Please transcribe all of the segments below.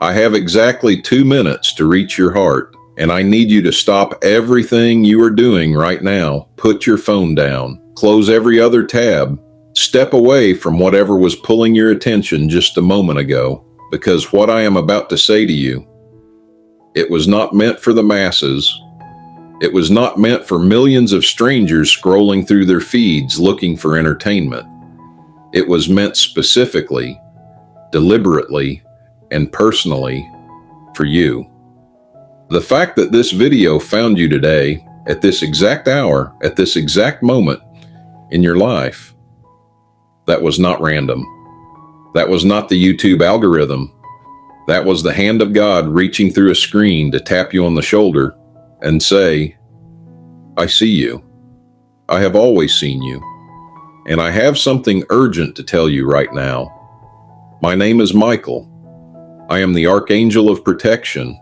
I have exactly 2 minutes to reach your heart, and I need you to stop everything you are doing right now. Put your phone down. Close every other tab. Step away from whatever was pulling your attention just a moment ago, because what I am about to say to you, it was not meant for the masses. It was not meant for millions of strangers scrolling through their feeds looking for entertainment. It was meant specifically, deliberately, and personally for you. The fact that this video found you today, at this exact hour, at this exact moment in your life, that was not random. That was not the YouTube algorithm. That was the hand of God reaching through a screen to tap you on the shoulder and say, I see you. I have always seen you. And I have something urgent to tell you right now. My name is Michael. I am the Archangel of Protection.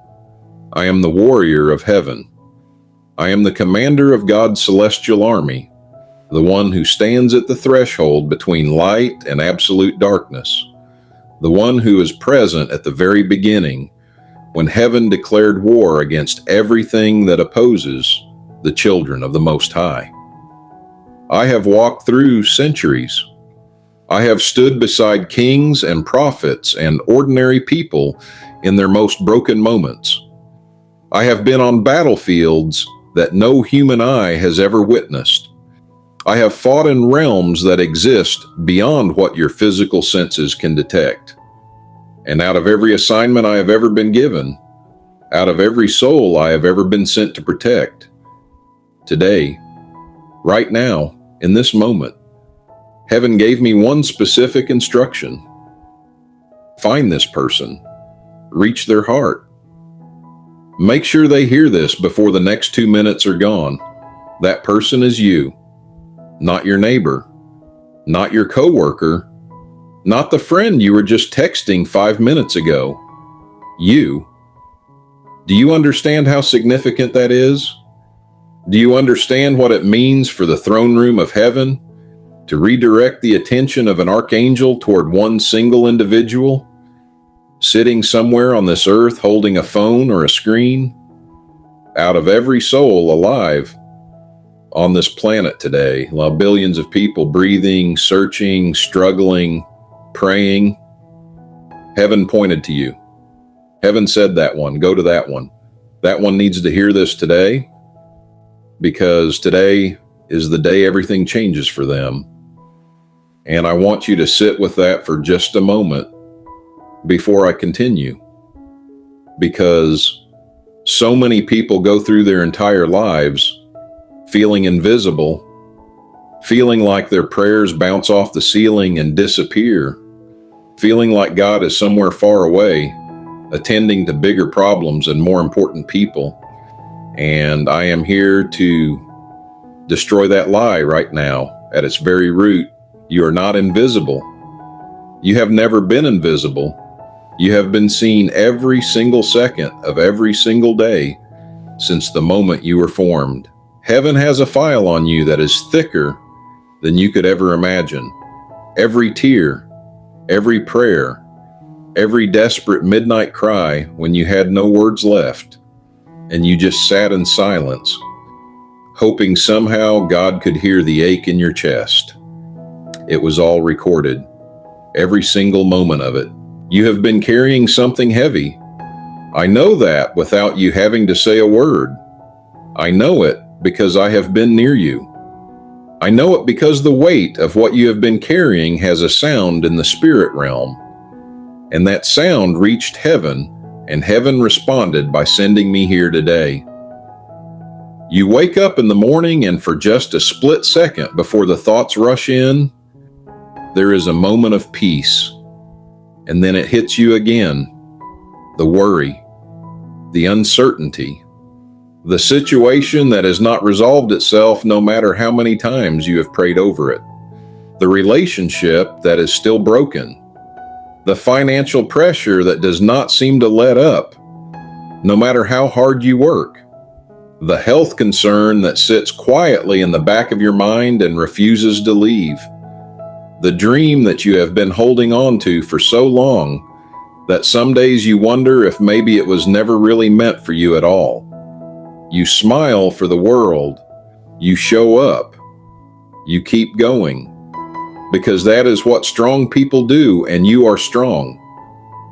I am the warrior of heaven. I am the commander of God's celestial army, the one who stands at the threshold between light and absolute darkness, the one who is present at the very beginning when heaven declared war against everything that opposes the children of the Most High. I have walked through centuries. I have stood beside kings and prophets and ordinary people in their most broken moments. I have been on battlefields that no human eye has ever witnessed. I have fought in realms that exist beyond what your physical senses can detect. And out of every assignment I have ever been given, out of every soul I have ever been sent to protect, today, right now, in this moment, heaven gave me one specific instruction. Find this person. Reach their heart. Make sure they hear this before the next 2 minutes are gone. That person is you. Not your neighbor, not your coworker, not the friend you were just texting 5 minutes ago. You. Do you understand how significant that is? Do you understand what it means for the throne room of heaven to redirect the attention of an archangel toward one single individual, sitting somewhere on this earth holding a phone or a screen? Out of every soul alive on this planet today, while billions of people breathing, searching, struggling, praying, heaven pointed to you. Heaven said that one, go to that one. That one needs to hear this today, because today is the day everything changes for them. And I want you to sit with that for just a moment before I continue, because so many people go through their entire lives feeling invisible, feeling like their prayers bounce off the ceiling and disappear, feeling like God is somewhere far away, attending to bigger problems and more important people. And I am here to destroy that lie right now at its very root. You are not invisible. You have never been invisible. You have been seen every single second of every single day since the moment you were formed. Heaven has a file on you that is thicker than you could ever imagine. Every tear, every prayer, every desperate midnight cry when you had no words left, and you just sat in silence, hoping somehow God could hear the ache in your chest. It was all recorded, every single moment of it. You have been carrying something heavy. I know that without you having to say a word. I know it because I have been near you. I know it because the weight of what you have been carrying has a sound in the spirit realm. And that sound reached heaven, and heaven responded by sending me here today. You wake up in the morning, and for just a split second before the thoughts rush in, there is a moment of peace. And then it hits you again. The worry, the uncertainty, the situation that has not resolved itself no matter how many times you have prayed over it, the relationship that is still broken, the financial pressure that does not seem to let up, no matter how hard you work, the health concern that sits quietly in the back of your mind and refuses to leave, the dream that you have been holding on to for so long That some days you wonder if maybe it was never really meant for you at all. You smile for the world. You show up. You keep going. Because that is what strong people do, and you are strong.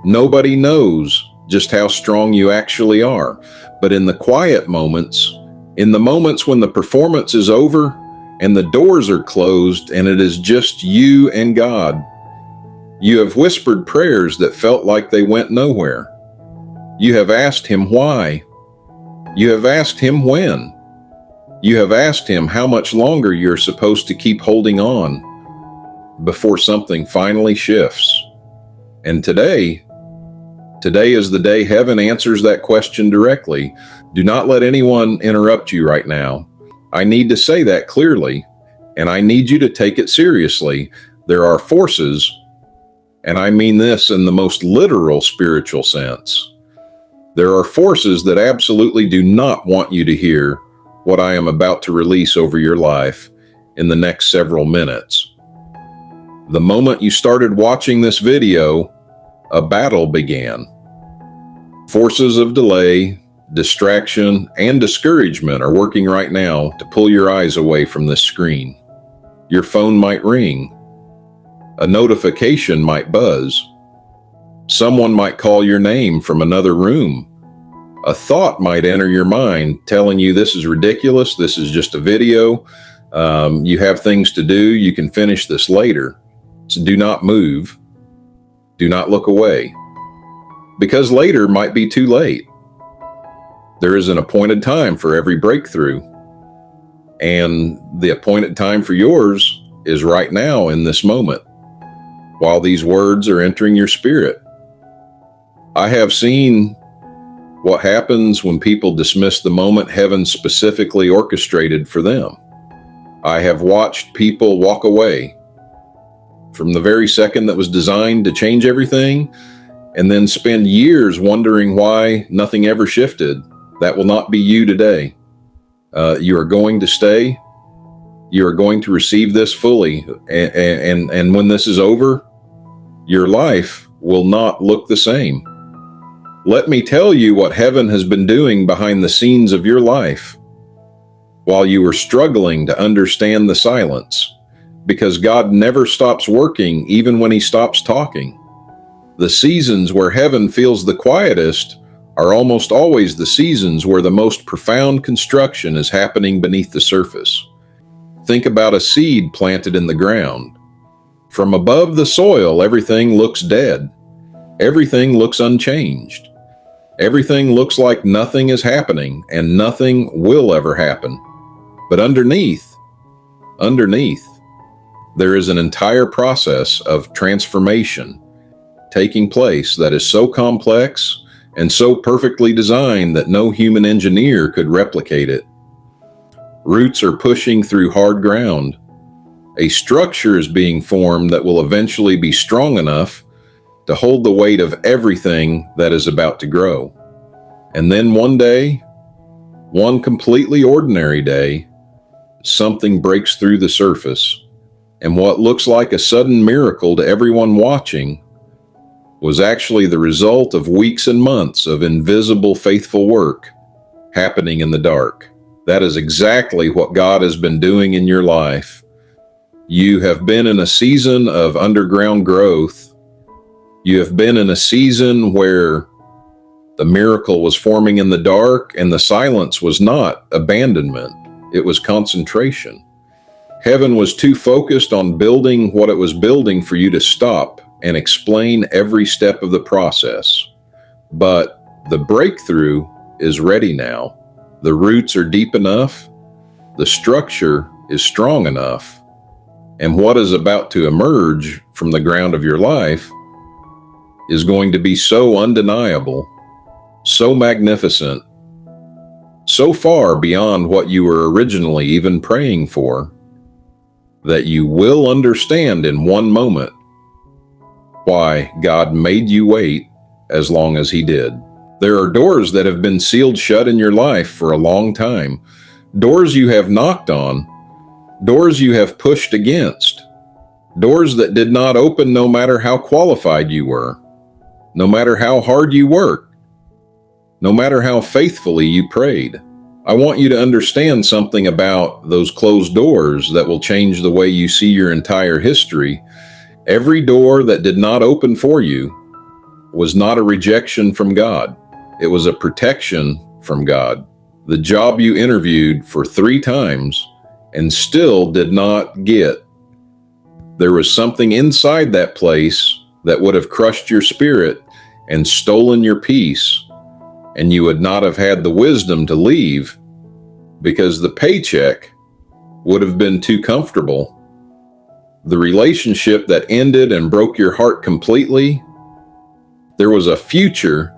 Nobody knows just how strong you actually are. But in the quiet moments, in the moments when the performance is over and the doors are closed and it is just you and God, you have whispered prayers that felt like they went nowhere. You have asked Him why. You have asked Him when. You have asked Him how much longer you're supposed to keep holding on before something finally shifts. And today is the day heaven answers that question directly. Do not let anyone interrupt you right now. I need to say that clearly, and I need you to take it seriously. There are forces, and I mean this in the most literal spiritual sense. There are forces that absolutely do not want you to hear what I am about to release over your life in the next several minutes. The moment you started watching this video, a battle began. Forces of delay, distraction, and discouragement are working right now to pull your eyes away from this screen. Your phone might ring. A notification might buzz. Someone might call your name from another room. A thought might enter your mind telling you this is ridiculous, this is just a video, you have things to do, you can finish this later. So do not move. Do not look away. Because later might be too late. There is an appointed time for every breakthrough. And the appointed time for yours is right now in this moment, while these words are entering your spirit. I have seen what happens when people dismiss the moment heaven specifically orchestrated for them. I have watched people walk away from the very second that was designed to change everything, and then spend years wondering why nothing ever shifted. That will not be you today. You are going to stay. You are going to receive this fully. And when this is over, your life will not look the same. Let me tell you what heaven has been doing behind the scenes of your life while you were struggling to understand the silence, because God never stops working even when He stops talking. The seasons where heaven feels the quietest are almost always the seasons where the most profound construction is happening beneath the surface. Think about a seed planted in the ground. From above the soil, everything looks dead. Everything looks unchanged. Everything looks like nothing is happening and nothing will ever happen. But underneath, there is an entire process of transformation taking place that is so complex and so perfectly designed that no human engineer could replicate it. Roots are pushing through hard ground. A structure is being formed that will eventually be strong enough to hold the weight of everything that is about to grow. And then one day, one completely ordinary day, something breaks through the surface, and what looks like a sudden miracle to everyone watching was actually the result of weeks and months of invisible, faithful work happening in the dark. That is exactly what God has been doing in your life. You have been in a season of underground growth. You have been in a season where the miracle was forming in the dark, and the silence was not abandonment. It was concentration. Heaven was too focused on building what it was building for you to stop and explain every step of the process. But the breakthrough is ready now. The roots are deep enough. The structure is strong enough. And what is about to emerge from the ground of your life is going to be so undeniable, so magnificent, so far beyond what you were originally even praying for, that you will understand in one moment why God made you wait as long as He did. There are doors that have been sealed shut in your life for a long time, doors you have knocked on, doors you have pushed against, doors that did not open no matter how qualified you were. no matter how hard you worked, no matter how faithfully you prayed. I want you to understand something about those closed doors that will change the way you see your entire history. Every door that did not open for you was not a rejection from God. It was a protection from God. The job you interviewed for 3 times and still did not get, there was something inside that place that would have crushed your spirit and stolen your peace, and you would not have had the wisdom to leave because the paycheck would have been too comfortable. The relationship that ended and broke your heart completely, there was a future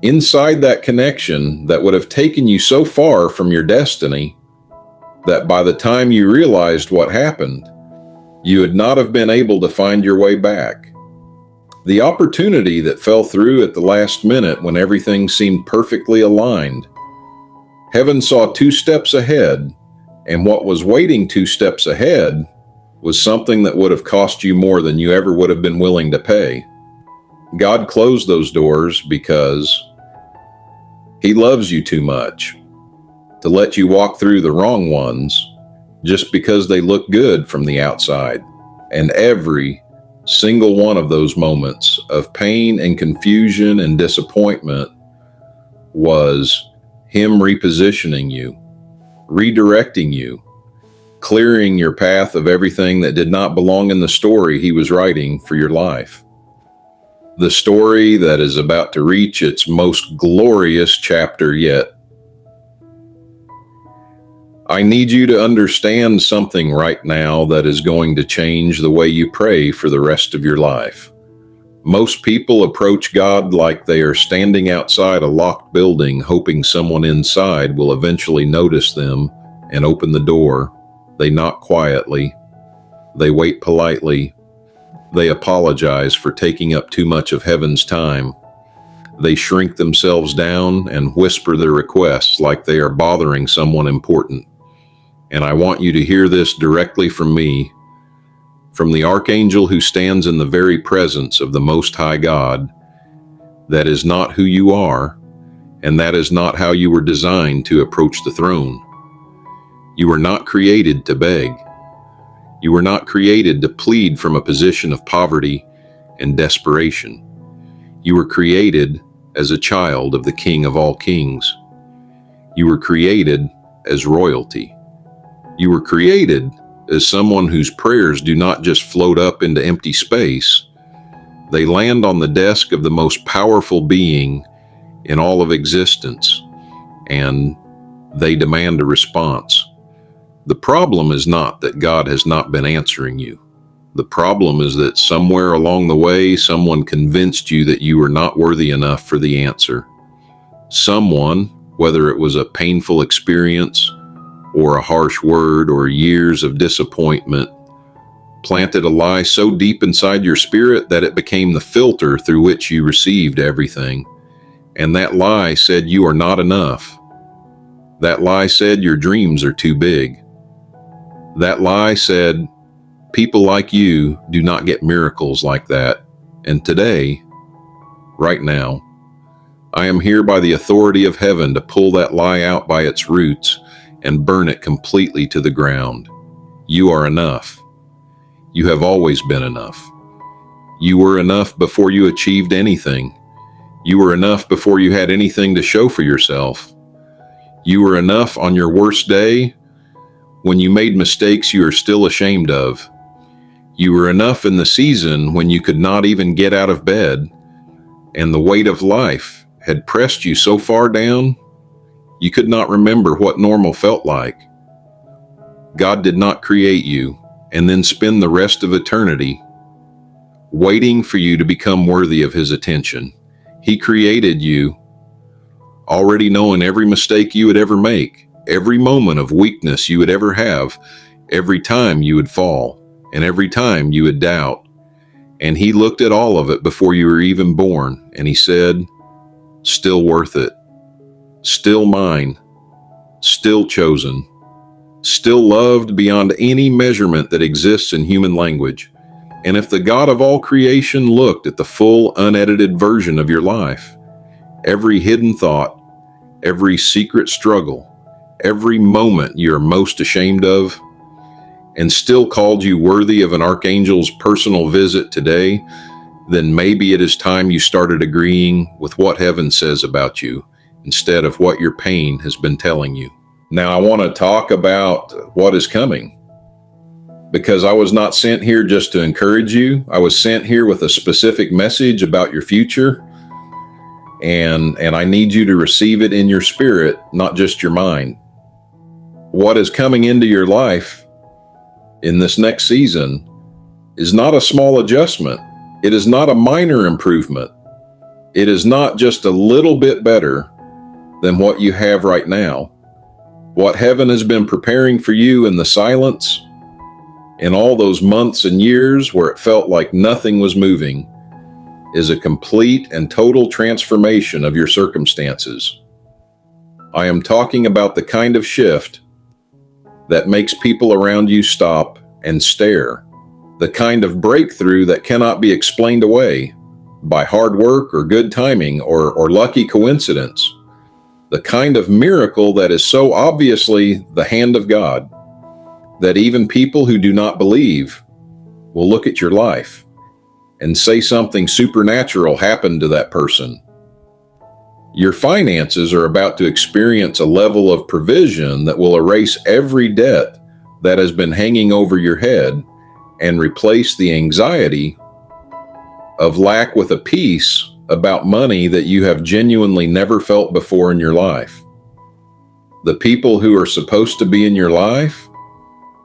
inside that connection that would have taken you so far from your destiny that by the time you realized what happened, you would not have been able to find your way back. The opportunity that fell through at the last minute when everything seemed perfectly aligned. Heaven saw 2 steps ahead, and what was waiting 2 steps ahead was something that would have cost you more than you ever would have been willing to pay. God closed those doors because He loves you too much to let you walk through the wrong ones just because they look good from the outside. And every single one of those moments of pain and confusion and disappointment was Him repositioning you, redirecting you, clearing your path of everything that did not belong in the story He was writing for your life. The story that is about to reach its most glorious chapter yet. I need you to understand something right now that is going to change the way you pray for the rest of your life. Most people approach God like they are standing outside a locked building, hoping someone inside will eventually notice them and open the door. They knock quietly. They wait politely. They apologize for taking up too much of heaven's time. They shrink themselves down and whisper their requests like they are bothering someone important. And I want you to hear this directly from me, from the Archangel who stands in the very presence of the Most High God. That is not who you are, and that is not how you were designed to approach the throne. You were not created to beg. You were not created to plead from a position of poverty and desperation. You were created as a child of the King of all kings. You were created as royalty. You were created as someone whose prayers do not just float up into empty space. They land on the desk of the most powerful being in all of existence, and they demand a response. The problem is not that God has not been answering you. The problem is that somewhere along the way, someone convinced you that you were not worthy enough for the answer. Someone, whether it was a painful experience or a harsh word or years of disappointment, planted a lie so deep inside your spirit that it became the filter through which you received everything. And that lie said you are not enough. That lie said your dreams are too big. That lie said people like you do not get miracles like that. And today, right now, I am here by the authority of heaven to pull that lie out by its roots and burn it completely to the ground. You are enough. You have always been enough. You were enough before you achieved anything. You were enough before you had anything to show for yourself. You were enough on your worst day when you made mistakes you are still ashamed of. You were enough in the season when you could not even get out of bed, and the weight of life had pressed you so far down, you could not remember what normal felt like. God did not create you and then spend the rest of eternity waiting for you to become worthy of His attention. He created you already knowing every mistake you would ever make, every moment of weakness you would ever have, every time you would fall, and every time you would doubt. And He looked at all of it before you were even born, and He said, still worth it, still mine, still chosen, still loved beyond any measurement that exists in human language. And if the God of all creation looked at the full, unedited version of your life, every hidden thought, every secret struggle, every moment you're most ashamed of, and still called you worthy of an archangel's personal visit today, then maybe it is time you started agreeing with what heaven says about you instead of what your pain has been telling you. Now, I want to talk about what is coming, because I was not sent here just to encourage you. I was sent here with a specific message about your future, and I need you to receive it in your spirit, not just your mind. What is coming into your life in this next season is not a small adjustment. It is not a minor improvement. It is not just a little bit better than what you have right now. What heaven has been preparing for you in the silence, in all those months and years where it felt like nothing was moving, is a complete and total transformation of your circumstances. I am talking about the kind of shift that makes people around you stop and stare, the kind of breakthrough that cannot be explained away by hard work or good timing or lucky coincidence, the kind of miracle that is so obviously the hand of God that even people who do not believe will look at your life and say something supernatural happened to that person. Your finances are about to experience a level of provision that will erase every debt that has been hanging over your head and replace the anxiety of lack with a peace about money that you have genuinely never felt before in your life. The people who are supposed to be in your life,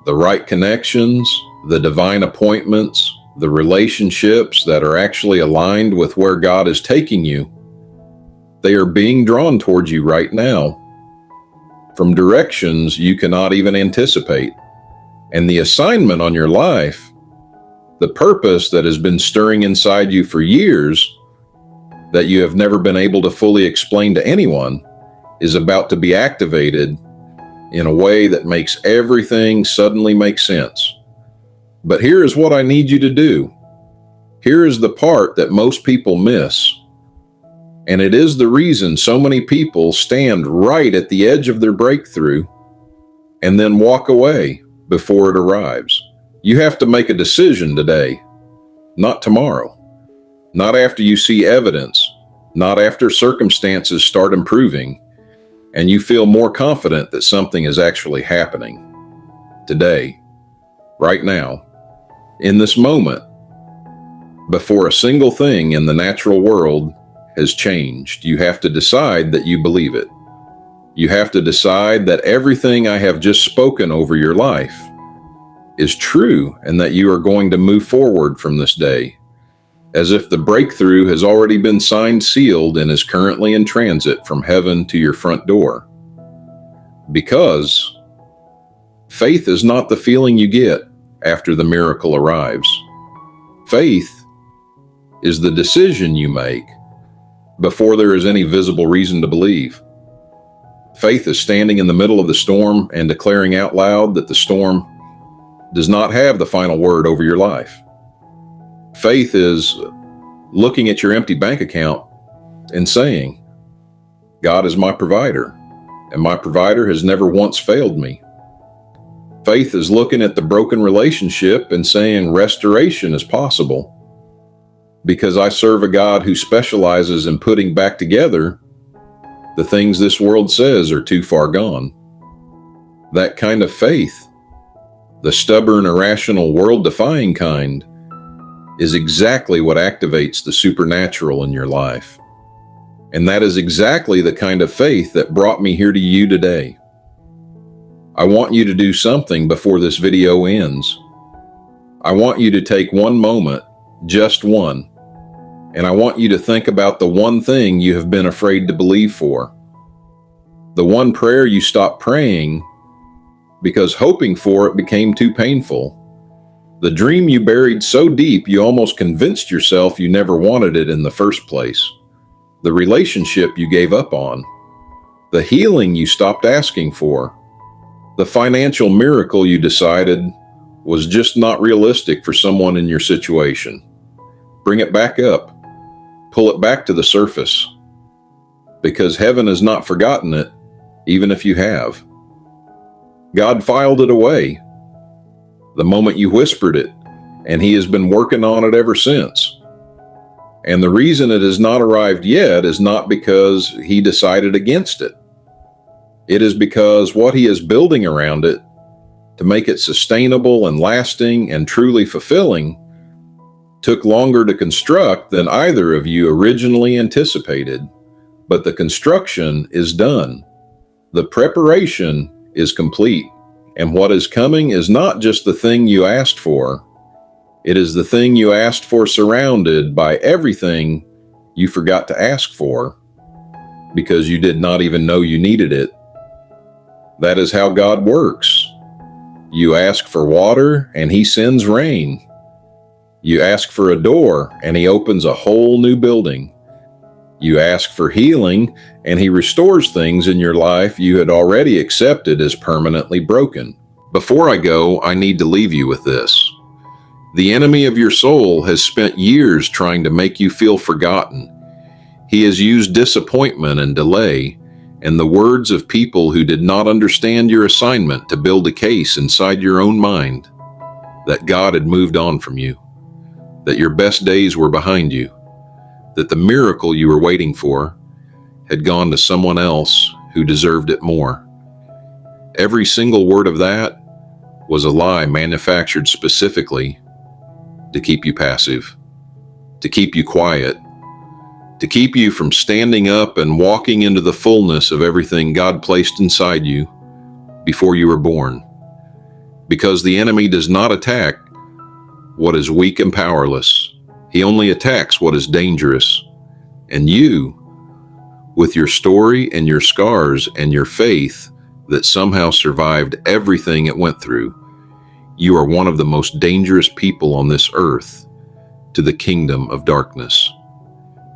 the right connections, the divine appointments, the relationships that are actually aligned with where God is taking you, they are being drawn towards you right now from directions you cannot even anticipate. And the assignment on your life, the purpose that has been stirring inside you for years that you have never been able to fully explain to anyone, is about to be activated in a way that makes everything suddenly make sense. But here is what I need you to do. Here is the part that most people miss. And it is the reason so many people stand right at the edge of their breakthrough and then walk away before it arrives. You have to make a decision today, not tomorrow, not after you see evidence, not after circumstances start improving and you feel more confident that something is actually happening. Today, right now, in this moment, before a single thing in the natural world has changed, you have to decide that you believe it. You have to decide that everything I have just spoken over your life is true and that you are going to move forward from this day as if the breakthrough has already been signed, sealed, and is currently in transit from heaven to your front door. Because faith is not the feeling you get after the miracle arrives. Faith is the decision you make before there is any visible reason to believe. Faith is standing in the middle of the storm and declaring out loud that the storm does not have the final word over your life. Faith is looking at your empty bank account and saying, God is my provider, and my provider has never once failed me. Faith is looking at the broken relationship and saying restoration is possible because I serve a God who specializes in putting back together the things this world says are too far gone. That kind of faith, the stubborn, irrational, world-defying kind, is exactly what activates the supernatural in your life. And that is exactly the kind of faith that brought me here to you today. I want you to do something before this video ends. I want you to take one moment, just one, and I want you to think about the one thing you have been afraid to believe for. The one prayer you stopped praying because hoping for it became too painful. The dream you buried so deep you almost convinced yourself you never wanted it in the first place. The relationship you gave up on. The healing you stopped asking for. The financial miracle you decided was just not realistic for someone in your situation. Bring it back up. Pull it back to the surface. Because heaven has not forgotten it, even if you have. God filed it away the moment you whispered it, and He has been working on it ever since. And the reason it has not arrived yet is not because He decided against it. It is because what He is building around it to make it sustainable and lasting and truly fulfilling took longer to construct than either of you originally anticipated. But the construction is done. The preparation is complete. And what is coming is not just the thing you asked for. It is the thing you asked for surrounded by everything you forgot to ask for because you did not even know you needed it. That is how God works. You ask for water and He sends rain. You ask for a door and He opens a whole new building. You ask for healing and He restores things in your life you had already accepted as permanently broken. Before I go, I need to leave you with this. The enemy of your soul has spent years trying to make you feel forgotten. He has used disappointment and delay and the words of people who did not understand your assignment to build a case inside your own mind that God had moved on from you, that your best days were behind you, that the miracle you were waiting for had gone to someone else who deserved it more. Every single word of that was a lie manufactured specifically to keep you passive, to keep you quiet, to keep you from standing up and walking into the fullness of everything God placed inside you before you were born. Because the enemy does not attack what is weak and powerless. He only attacks what is dangerous. And you, with your story and your scars and your faith that somehow survived everything it went through, you are one of the most dangerous people on this earth to the kingdom of darkness.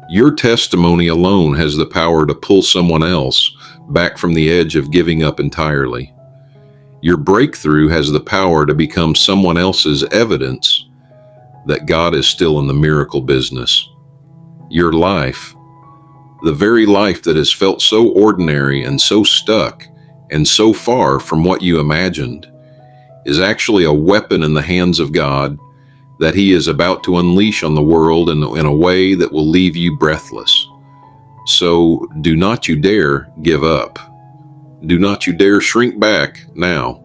Your testimony alone has the power to pull someone else back from the edge of giving up entirely. Your breakthrough has the power to become someone else's evidence that God is still in the miracle business. Your life, the very life that has felt so ordinary and so stuck and so far from what you imagined, is actually a weapon in the hands of God that He is about to unleash on the world in a way that will leave you breathless. So do not you dare give up. Do not you dare shrink back now.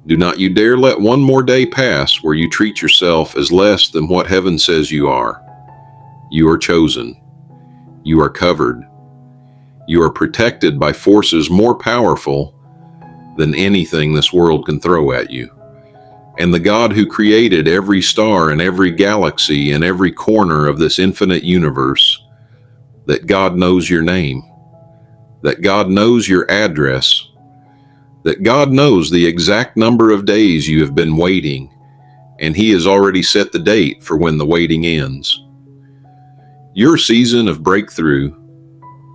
Do not you dare let one more day pass where you treat yourself as less than what heaven says you are. You are chosen. You are covered. You are protected by forces more powerful than anything this world can throw at you. And the God who created every star and every galaxy and every corner of this infinite universe, that God knows your name, that God knows your address, that God knows the exact number of days you have been waiting, and He has already set the date for when the waiting ends. Your season of breakthrough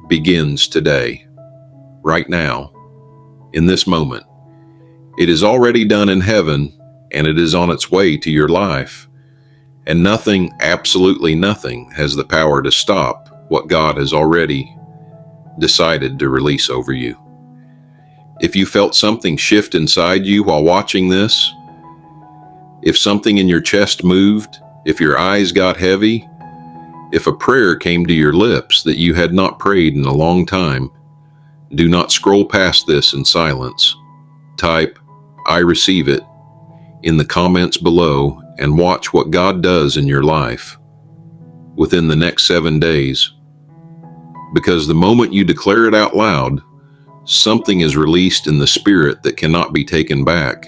begins today, right now, in this moment. It is already done in heaven, and it is on its way to your life. And nothing, absolutely nothing, has the power to stop what God has already decided to release over you. If you felt something shift inside you while watching this, if something in your chest moved, if your eyes got heavy, if a prayer came to your lips that you had not prayed in a long time, do not scroll past this in silence. Type, "I receive it," in the comments below and watch what God does in your life within the next 7 days. Because the moment you declare it out loud, something is released in the spirit that cannot be taken back.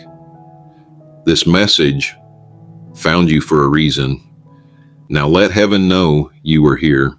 This message found you for a reason. Now let heaven know you were here.